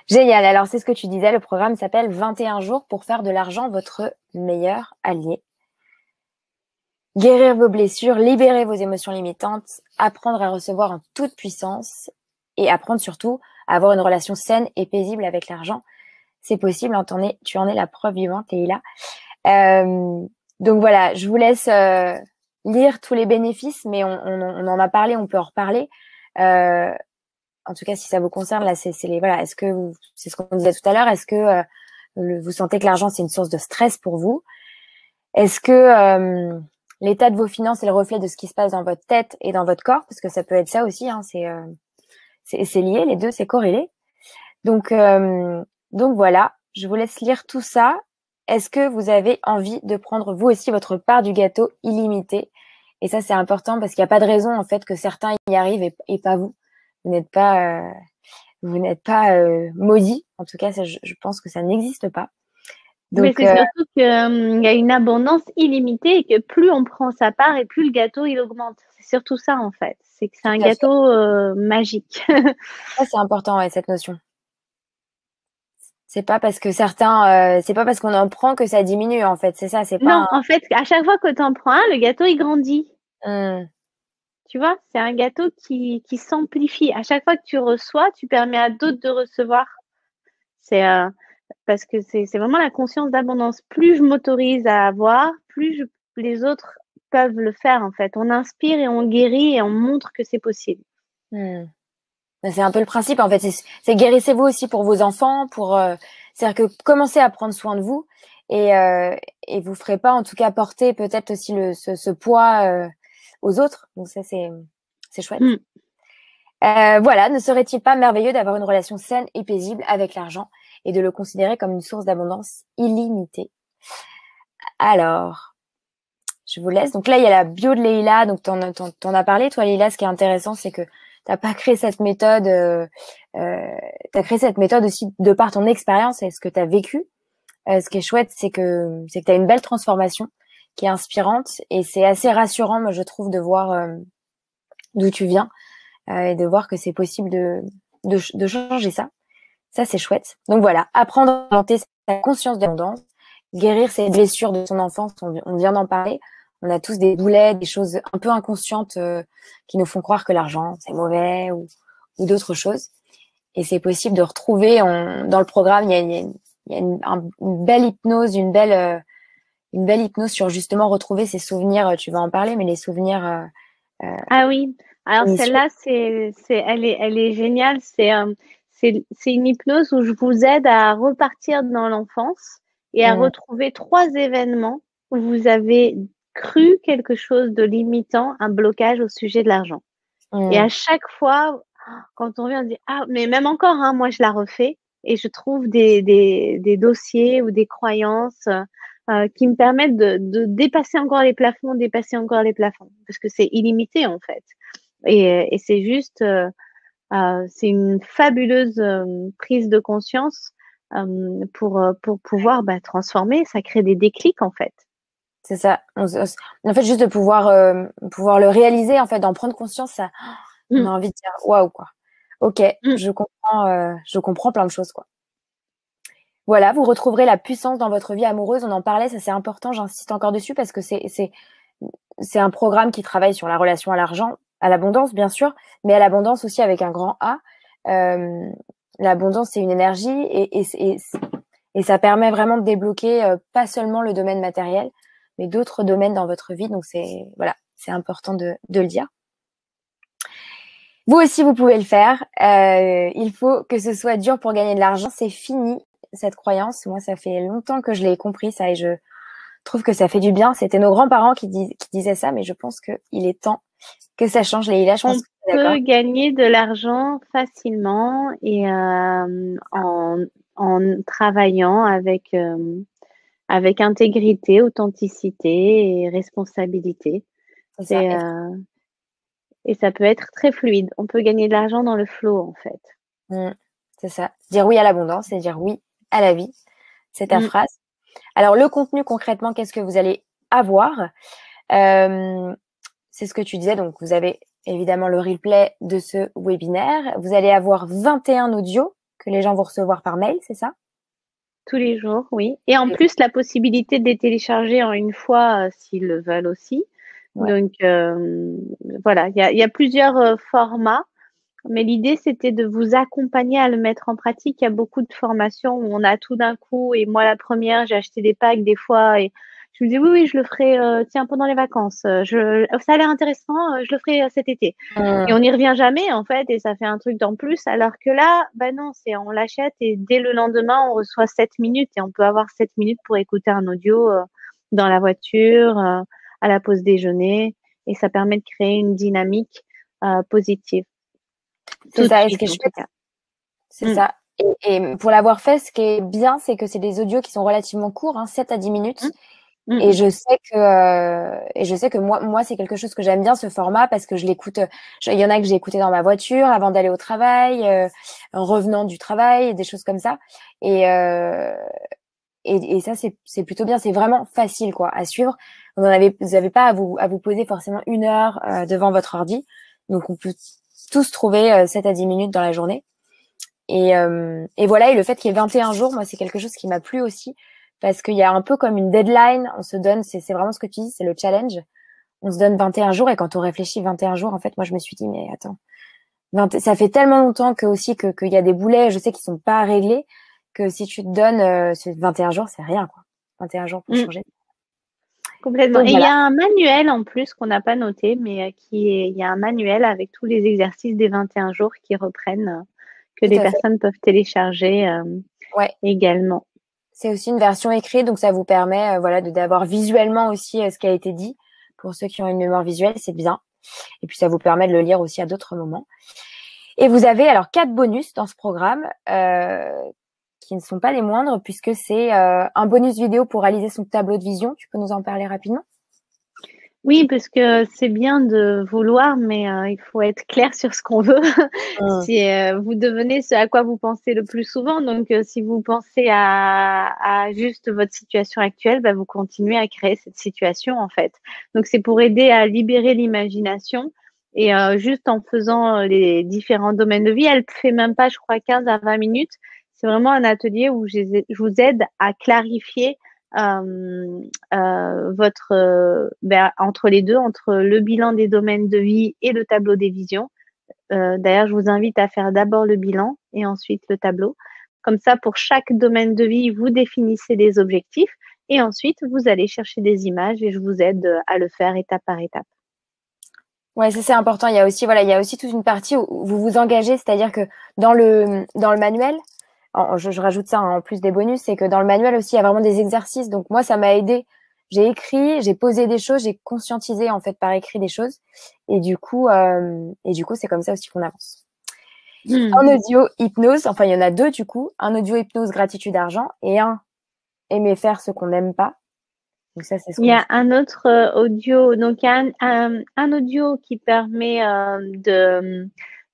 Génial. Alors, c'est ce que tu disais. Le programme s'appelle 21 jours pour faire de l'argent votre meilleur allié. Guérir vos blessures, libérer vos émotions limitantes, apprendre à recevoir en toute puissance et apprendre surtout à avoir une relation saine et paisible avec l'argent. C'est possible, hein, tu en es la preuve vivante, Leïla. Donc voilà, je vous laisse lire tous les bénéfices, mais on en a parlé, on peut en reparler. En tout cas, si ça vous concerne, là, voilà. Est-ce que c'est ce qu'on disait tout à l'heure, est-ce que vous sentez que l'argent c'est une source de stress pour vous? Est-ce que l'état de vos finances est le reflet de ce qui se passe dans votre tête et dans votre corps? Parce que ça peut être ça aussi, hein, c'est lié, les deux, c'est corrélé. Donc voilà, je vous laisse lire tout ça. Est-ce que vous avez envie de prendre vous aussi votre part du gâteau illimité? Et ça, c'est important parce qu'il n'y a pas de raison en fait que certains y arrivent et pas vous. Vous n'êtes pas maudit. En tout cas, ça, je pense que ça n'existe pas. Mais Donc c'est surtout qu'il y a une abondance illimitée et que plus on prend sa part et plus le gâteau il augmente. C'est surtout ça en fait. C'est que c'est tout un à fait. gâteau magique. Ça, c'est important, ouais, cette notion. C'est pas parce que c'est pas parce qu'on en prend que ça diminue en fait. C'est ça, c'est pas Non, en fait, à chaque fois que tu en prends un, le gâteau il grandit. un. Tu vois, c'est un gâteau qui s'amplifie. À chaque fois que tu reçois, tu permets à d'autres de recevoir. C'est parce que c'est vraiment la conscience d'abondance. Plus je m'autorise à avoir, les autres peuvent le faire en fait. On inspire et on guérit et on montre que c'est possible. C'est un peu le principe en fait. C'est guérissez-vous aussi pour vos enfants, c'est-à-dire que commencez à prendre soin de vous et vous ferez pas en tout cas porter peut-être aussi ce poids aux autres. Donc ça c'est chouette. Mm. Voilà, ne serait-il pas merveilleux d'avoir une relation saine et paisible avec l'argent et de le considérer comme une source d'abondance illimitée? Alors, je vous laisse. Donc là, il y a la bio de Leïla. Donc, t'en as parlé, toi, Leïla. Ce qui est intéressant, c'est que t'as pas créé cette méthode. T'as créé cette méthode aussi de par ton expérience et ce que t'as vécu. Ce qui est chouette, c'est que t'as une belle transformation qui est inspirante et c'est assez rassurant, moi, je trouve, de voir d'où tu viens et de voir que c'est possible de changer ça. Ça, c'est chouette. Donc voilà, apprendre à augmenter sa conscience d'abondance, guérir ses blessures de son enfance, on vient d'en parler. On a tous des boulets, des choses un peu inconscientes qui nous font croire que l'argent, c'est mauvais ou d'autres choses. Et c'est possible de retrouver, dans le programme, il y a une belle hypnose, une belle hypnose sur justement retrouver ces souvenirs, tu vas en parler, mais les souvenirs Ah oui. Alors initiaux. celle-là, elle est géniale. C'est une hypnose où je vous aide à repartir dans l'enfance et à Mmh, retrouver trois événements où vous avez cru quelque chose de limitant, un blocage au sujet de l'argent. Et mmh, à chaque fois, quand on revient, on se dit, ah, mais même encore, hein, moi, je la refais et je trouve des dossiers ou des croyances qui me permettent de dépasser encore les plafonds, dépasser encore les plafonds, parce que c'est illimité, en fait. Et c'est juste, c'est une fabuleuse prise de conscience pour pouvoir transformer. Ça crée des déclics, en fait. c'est ça. En fait, juste de pouvoir le réaliser, en fait, d'en prendre conscience, ça, on a Mm, envie de dire waouh, quoi. Ok, mm. je comprends plein de choses, quoi. Voilà, vous retrouverez la puissance dans votre vie amoureuse. On en parlait, ça c'est important. J'insiste encore dessus parce que c'est un programme qui travaille sur la relation à l'argent, à l'abondance bien sûr, mais à l'abondance aussi avec un grand A. Euh, L'abondance c'est une énergie et ça permet vraiment de débloquer pas seulement le domaine matériel, mais d'autres domaines dans votre vie. Donc c'est important de le dire. Vous aussi, vous pouvez le faire. Il faut que ce soit dur pour gagner de l'argent. C'est fini, cette croyance. Moi, ça fait longtemps que je l'ai compris, ça, et je trouve que ça fait du bien. C'était nos grands-parents qui disaient ça, mais je pense qu'il est temps que ça change. Leïla, je pense On que tu es d'accord. peut gagner de l'argent facilement et en travaillant avec intégrité, authenticité et responsabilité. C'est ça. C'est, et ça peut être très fluide. On peut gagner de l'argent dans le flow, en fait. Mm, c'est ça. Dire oui à l'abondance et dire oui à la vie. C'est ta Mm. phrase. Alors, le contenu, concrètement, qu'est-ce que vous allez avoir? Euh, c'est ce que tu disais. Donc, vous avez évidemment le replay de ce webinaire. Vous allez avoir 21 audios que les gens vont recevoir par mail, c'est ça? Tous les jours, oui. Et en plus, la possibilité de les télécharger en une fois s'ils le veulent aussi. Ouais. Donc, voilà, il y a plusieurs formats. Mais l'idée, c'était de vous accompagner à le mettre en pratique. Il y a beaucoup de formations où on a tout d'un coup. Et moi, la première, j'ai acheté des packs des fois et je me dis oui, oui, je le ferai, tiens, pendant les vacances. Ça a l'air intéressant, je le ferai cet été. Et on n'y revient jamais, en fait, et ça fait un truc d'en plus. Alors que là, bah non, on l'achète et dès le lendemain, on reçoit 7 minutes et on peut avoir 7 minutes pour écouter un audio dans la voiture, à la pause déjeuner. Et ça permet de créer une dynamique positive. C'est Tout de ça. Et ce suite, qui est en tout chouette, cas. c'est ça. Et pour l'avoir fait, ce qui est bien, c'est que c'est des audios qui sont relativement courts, hein, 7 à 10 minutes. Et je sais que moi c'est quelque chose que j'aime bien, ce format, parce que je l'écoute. Il y en a que j'ai écouté dans ma voiture avant d'aller au travail, en revenant du travail, des choses comme ça. Et ça c'est plutôt bien. C'est vraiment facile quoi à suivre. Vous avez pas à vous poser forcément 1 heure devant votre ordi. Donc on peut tous trouver 7 à 10 minutes dans la journée. Et voilà. Et le fait qu'il y ait 21 jours, moi c'est quelque chose qui m'a plu aussi. Parce qu'il y a un peu comme une deadline, on se donne, c'est vraiment ce que tu dis, c'est le challenge. On se donne 21 jours et quand on réfléchit 21 jours, en fait, moi je me suis dit, mais attends, ça fait tellement longtemps que aussi qu'il y a des boulets, je sais qu'ils sont pas réglés, que si tu te donnes 21 jours, c'est rien, quoi. 21 jours pour changer. Complètement. Donc Et il y voilà. a un manuel en plus qu'on n'a pas noté, mais il y a un manuel avec tous les exercices des 21 jours qui reprennent, que Tout les à fait. personnes peuvent télécharger Ouais. également. C'est aussi une version écrite, donc ça vous permet, voilà, d'avoir visuellement aussi ce qui a été dit. Pour ceux qui ont une mémoire visuelle, c'est bien. Et puis ça vous permet de le lire aussi à d'autres moments. Et vous avez alors 4 bonus dans ce programme qui ne sont pas les moindres, puisque c'est un bonus vidéo pour réaliser son tableau de vision. Tu peux nous en parler rapidement? Oui, parce que c'est bien de vouloir, mais il faut être clair sur ce qu'on veut. Si vous devenez ce à quoi vous pensez le plus souvent, donc si vous pensez à juste votre situation actuelle, bah, vous continuez à créer cette situation en fait. Donc c'est pour aider à libérer l'imagination et juste en faisant les différents domaines de vie, elle fait même pas, je crois, 15 à 20 minutes. C'est vraiment un atelier où je vous aide à clarifier votre entre les deux, entre le bilan des domaines de vie et le tableau des visions. D'ailleurs, je vous invite à faire d'abord le bilan et ensuite le tableau. Comme ça, pour chaque domaine de vie, vous définissez des objectifs et ensuite, vous allez chercher des images et je vous aide à le faire étape par étape. Ouais, ça c'est important. Il y a aussi toute une partie où vous vous engagez, c'est-à-dire que dans le manuel, je rajoute ça en plus des bonus, c'est que dans le manuel aussi il y a vraiment des exercices. Donc moi ça m'a aidé. J'ai écrit, j'ai posé des choses, j'ai conscientisé en fait par écrit des choses, et du coup c'est comme ça aussi qu'on avance. Un audio hypnose, enfin il y en a 2 du coup, un audio hypnose gratitude argent et un aimer faire ce qu'on n'aime pas. Donc ça c'est ce Il y qu'on a un autre audio, donc il y a un audio qui permet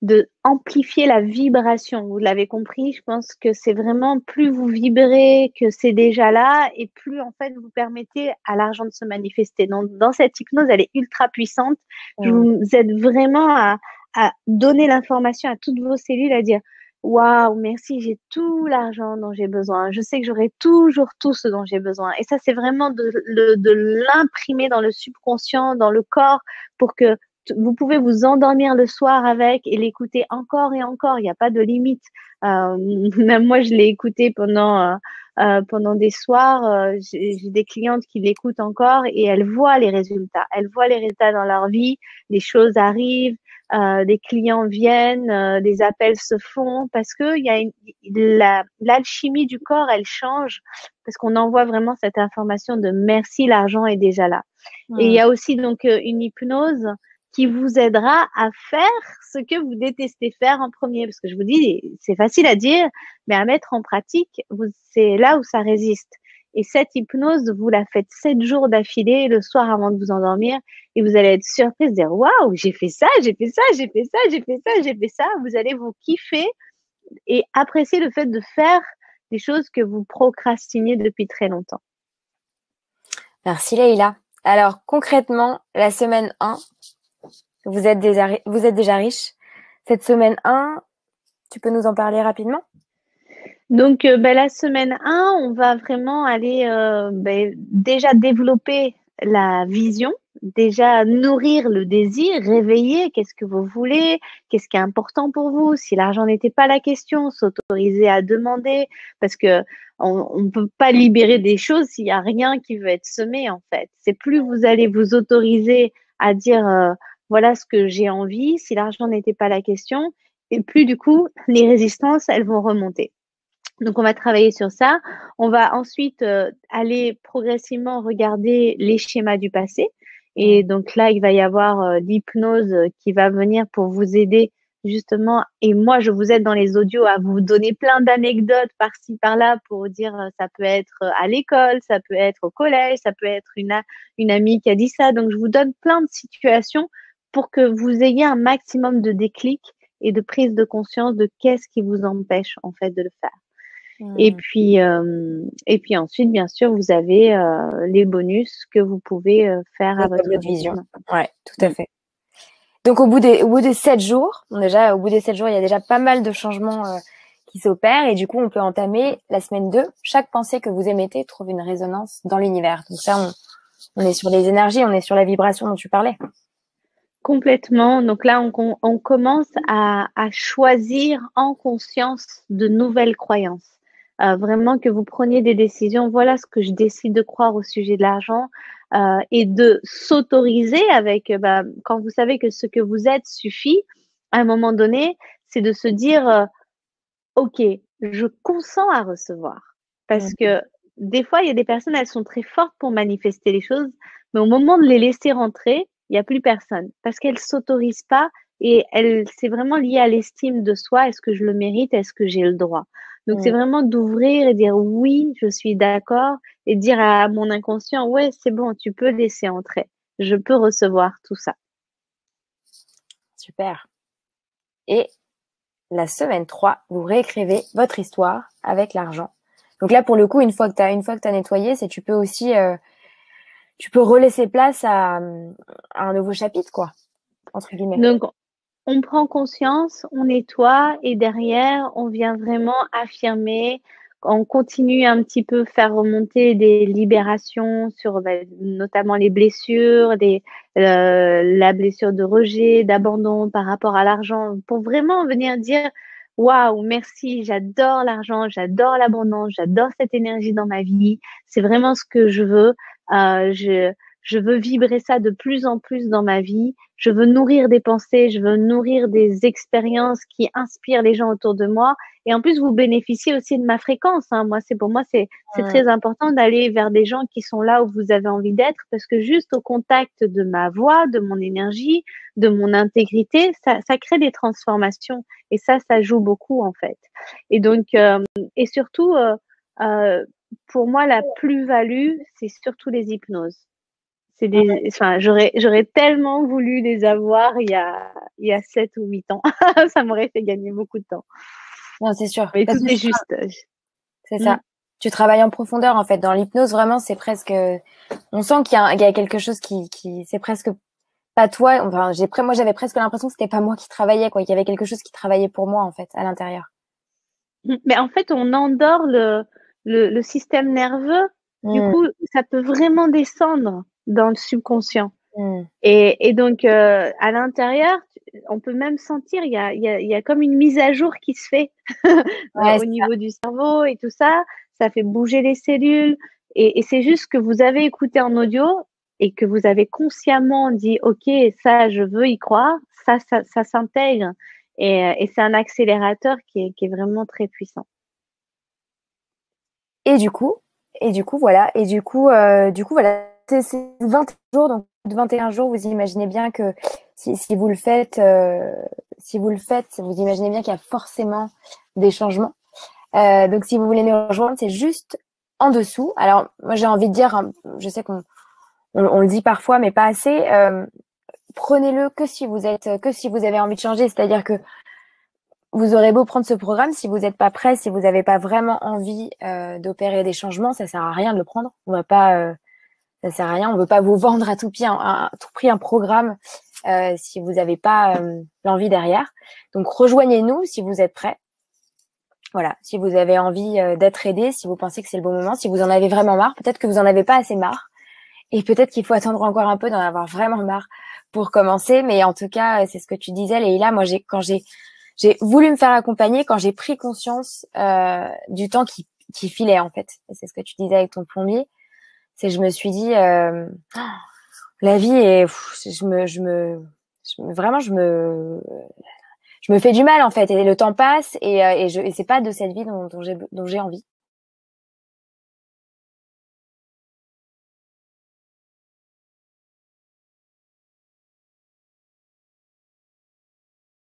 de amplifier la vibration. Vous l'avez compris, je pense que c'est vraiment plus vous vibrez, que c'est déjà là, et plus en fait vous permettez à l'argent de se manifester. Donc, dans cette hypnose, elle est ultra puissante. Je vous aide vraiment à donner l'information à toutes vos cellules, à dire waouh, merci, j'ai tout l'argent dont j'ai besoin. Je sais que j'aurai toujours tout ce dont j'ai besoin. Et ça, c'est vraiment de l'imprimer dans le subconscient, dans le corps, pour que vous pouvez vous endormir le soir avec et l'écouter encore et encore. Il n'y a pas de limite. Même moi, je l'ai écouté pendant des soirs. J'ai des clientes qui l'écoutent encore et elles voient les résultats. Elles voient les résultats dans leur vie. Les choses arrivent. Des clients viennent, des appels se font parce que il y a l'alchimie du corps, elle change parce qu'on envoie vraiment cette information de merci, l'argent est déjà là. Et il y a aussi donc une hypnose qui vous aidera à faire ce que vous détestez faire en premier. Parce que je vous dis, c'est facile à dire, mais à mettre en pratique, c'est là où ça résiste. Et cette hypnose, vous la faites 7 jours d'affilée, le soir avant de vous endormir, et vous allez être surprise, dire waouh, j'ai fait ça, j'ai fait ça, j'ai fait ça, j'ai fait ça, j'ai fait ça. Vous allez vous kiffer et apprécier le fait de faire des choses que vous procrastinez depuis très longtemps. Merci Leïla. Alors concrètement, la semaine 1, vous êtes déjà riche. Cette semaine 1, tu peux nous en parler rapidement? Donc, la semaine 1, on va vraiment aller déjà développer la vision, déjà nourrir le désir, réveiller qu'est-ce que vous voulez, qu'est-ce qui est important pour vous. Si l'argent n'était pas la question, s'autoriser à demander, parce que on ne peut pas libérer des choses s'il n'y a rien qui veut être semé, en fait. C'est plus vous allez vous autoriser à dire voilà ce que j'ai envie, si l'argent n'était pas la question, et plus du coup, les résistances, elles vont remonter. Donc, on va travailler sur ça. On va ensuite aller progressivement regarder les schémas du passé. Et donc là, il va y avoir l'hypnose qui va venir pour vous aider justement. Et moi, je vous aide dans les audios à vous donner plein d'anecdotes par-ci, par-là pour dire ça peut être à l'école, ça peut être au collège, ça peut être une amie qui a dit ça. Donc, je vous donne plein de situations pour que vous ayez un maximum de déclic et de prise de conscience de qu'est-ce qui vous empêche en fait de le faire. Mmh. Et puis ensuite, bien sûr, vous avez les bonus que vous pouvez faire Le à votre tableau de vision. rythme. Ouais, tout à Mm. fait. Donc au bout des 7 jours, bon, déjà au bout des 7 jours, il y a déjà pas mal de changements qui s'opèrent et du coup, on peut entamer la semaine 2. Chaque pensée que vous émettez trouve une résonance dans l'univers. Donc ça, on est sur les énergies, on est sur la vibration dont tu parlais. Complètement. Donc là, on commence à choisir en conscience de nouvelles croyances. Vraiment que vous preniez des décisions. Voilà ce que je décide de croire au sujet de l'argent et de s'autoriser avec, quand vous savez que ce que vous êtes suffit, à un moment donné, c'est de se dire, OK, je consens à recevoir. Parce Mmh. que des fois, il y a des personnes, elles sont très fortes pour manifester les choses, mais au moment de les laisser rentrer, il y a plus personne parce qu'elles s'autorisent pas et c'est vraiment lié à l'estime de soi. Est-ce que je le mérite? Est-ce que j'ai le droit? Donc, c'est Mmh. vraiment d'ouvrir et dire oui, je suis d'accord et dire à mon inconscient, ouais, c'est bon, tu peux laisser entrer. Je peux recevoir tout ça. Super. Et la semaine 3, vous réécrivez votre histoire avec l'argent. Donc là, pour le coup, une fois que tu as nettoyé, c'est tu peux aussi tu peux relaisser place à un nouveau chapitre, quoi, entre guillemets. Donc, on prend conscience, on nettoie et derrière, on vient vraiment affirmer, on continue un petit peu faire remonter des libérations sur notamment les blessures, la blessure de rejet, d'abandon par rapport à l'argent, pour vraiment venir dire, waouh, merci, j'adore l'argent, j'adore l'abondance, j'adore cette énergie dans ma vie, c'est vraiment ce que je veux. Je veux vibrer ça de plus en plus dans ma vie. Je veux nourrir des pensées, je veux nourrir des expériences qui inspirent les gens autour de moi. Et en plus, vous bénéficiez aussi de ma fréquence. Hein. Pour moi, c'est Mmh. très important d'aller vers des gens qui sont là où vous avez envie d'être parce que juste au contact de ma voix, de mon énergie, de mon intégrité, ça crée des transformations. Et ça joue beaucoup, en fait. Et donc, et surtout, euh, pour moi, la plus-value, c'est surtout les hypnoses. Enfin, j'aurais tellement voulu les avoir il y a 7 ou 8 ans. Ça m'aurait fait gagner beaucoup de temps. Non, c'est sûr. Mais Parce tout que est juste. c'est Mm. ça. Tu travailles en profondeur, en fait. Dans l'hypnose, vraiment, c'est presque, on sent il y a quelque chose c'est presque pas toi. Enfin, moi, j'avais presque l'impression que c'était pas moi qui travaillais, quoi. Qu'il y avait quelque chose qui travaillait pour moi, en fait, à l'intérieur. Mais en fait, on endort le système nerveux. Du Mmh, coup, ça peut vraiment descendre dans le subconscient. mmh. Et donc, à l'intérieur, on peut même sentir, il y a comme une mise à jour qui se fait Ouais, au c'est ça. niveau du cerveau et tout ça. Ça fait bouger les cellules. Et c'est juste que vous avez écouté en audio et que vous avez consciemment dit, OK, ça, je veux y croire. Ça s'intègre. Et c'est un accélérateur qui est vraiment très puissant. Et du coup, voilà. Du coup, voilà. C'est 20 jours, donc 21 jours, vous imaginez bien que si vous le faites, vous imaginez bien qu'il y a forcément des changements. Donc, si vous voulez nous rejoindre, c'est juste en dessous. Alors, moi, j'ai envie de dire, hein, je sais on le dit parfois, mais pas assez. Prenez-le que si vous avez envie de changer. C'est-à-dire que vous aurez beau prendre ce programme, si vous n'êtes pas prêt, si vous n'avez pas vraiment envie d'opérer des changements, ça sert à rien de le prendre. On va pas, ça sert à rien. On veut pas vous vendre à tout prix un programme si vous n'avez pas l'envie derrière. Donc, rejoignez-nous si vous êtes prêts. Voilà, si vous avez envie d'être aidé, si vous pensez que c'est le bon moment, si vous en avez vraiment marre, peut-être que vous en avez pas assez marre, et peut-être qu'il faut attendre encore un peu d'en avoir vraiment marre pour commencer. Mais en tout cas, c'est ce que tu disais, Leïla. Moi, quand j'ai voulu me faire accompagner, quand j'ai pris conscience du temps qui filait en fait. Et c'est ce que tu disais avec ton plombier. C'est je me suis dit, la vie est, vraiment, je me fais du mal en fait. Et le temps passe et c'est pas de cette vie dont j'ai envie.